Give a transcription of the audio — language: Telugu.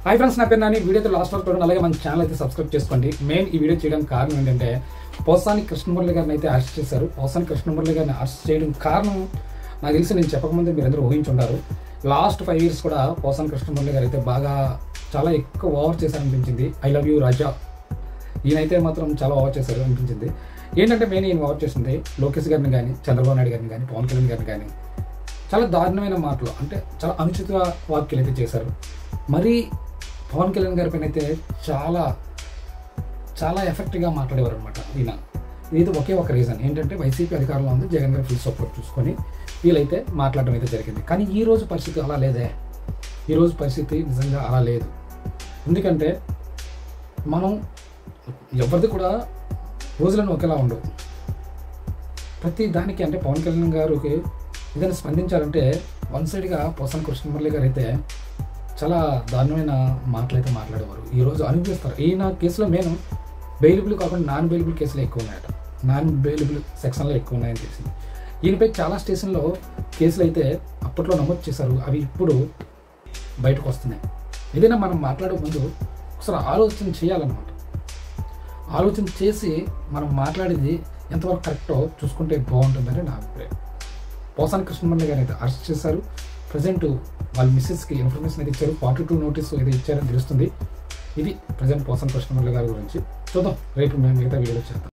హాయ్ ఫ్రెండ్స్, నా పేరు నాని. వీడియోతో లాస్ట్ వరకు చూడండి, అలాగే మన ఛానల్ అయితే సబ్స్క్రైబ్ చేసుకోండి. మెయిన్ ఈ వీడియో చేయడానికి కారణం ఏంటంటే పోసాని కృష్ణమురళి గారిని అయితే అరెస్ట్ చేశారు. పోసాని కృష్ణమురళి గారిని అరెస్ట్ చేయడం కారణం నాకు తెలిసి నేను చెప్పకముందే మీరందరూ ఊహించుంటారు. లాస్ట్ 5 years కూడా పోసాని కృష్ణమురళి గారు అయితే చాలా ఎక్కువ ఓవర్ చేశారనిపించింది. ఐ లవ్ యూ రాజా ఈయనైతే మాత్రం చాలా ఓవర్ చేశారు అనిపించింది. ఏంటంటే మెయిన్ ఈయన ఓవర్ చేసింది లోకేష్ గారిని కానీ, చంద్రబాబు నాయుడు గారిని కానీ, పవన్ కళ్యాణ్ గారిని కానీ చాలా దారుణమైన మాటలు, అంటే చాలా అనుచిత వ్యాఖ్యలు అయితే చేశారు. మరీ పవన్ కళ్యాణ్ గారి పైన అయితే చాలా ఎఫెక్ట్గా మాట్లాడేవారు అనమాట. ఇది ఒకే ఒక రీజన్ ఏంటంటే వైసీపీ అధికారంలో ఉంది, జగన్ గారి ఫుల్ సపోర్ట్ చూసుకొని వీళ్ళైతే మాట్లాడడం అయితే జరిగింది. కానీ ఈ రోజు పరిస్థితి అలా లేదే. ఈ రోజు పరిస్థితి నిజంగా అలా లేదు. ఎందుకంటే మనం ఎవరిది కూడా రోజులను ఒకేలా ఉండవు. ప్రతి దానికి అంటే పవన్ కళ్యాణ్ గారికి ఏదైనా స్పందించాలంటే వన్ సైడ్గా పోసాని కృష్ణమురళి గారు అయితే చాలా దారుణమైన మాటలు అయితే మాట్లాడేవారు. ఈరోజు అనుభవిస్తారు. ఈయన కేసులో మెయిన్ బెయిలబుల్ కాకుండా నాన్ బెయిలబుల్ కేసులు ఎక్కువ ఉన్నాయట. నాన్ బెయిలబుల్ సెక్షన్లో ఎక్కువ ఉన్నాయని తెలిసింది. ఈయనపై చాలా స్టేషన్లో కేసులు అయితే అప్పట్లో నమోదు చేశారు. అవి ఇప్పుడు బయటకు వస్తున్నాయి. ఏదైనా మనం మాట్లాడే ముందు ఒకసారి ఆలోచన చేయాలన్నమాట. ఆలోచన చేసి మనం మాట్లాడేది ఎంతవరకు కరెక్టో చూసుకుంటే బాగుంటుందని నా అభిప్రాయం. పోసాని కృష్ణమురళి గారిని అయితే అరెస్ట్ చేశారు. ప్రజెంట్ వాళ్ళ మిస్సెస్కి ఇన్ఫర్మేషన్ అయితే ఇచ్చారు. 42 నోటీసు ఏదో ఇచ్చారని తెలుస్తుంది. ఇది ప్రజెంట్ పోసాని కృష్ణమురళి గారి గురించి. చూద్దాం, రేపు మేము మిగతా వీడియోలో చేద్దాం.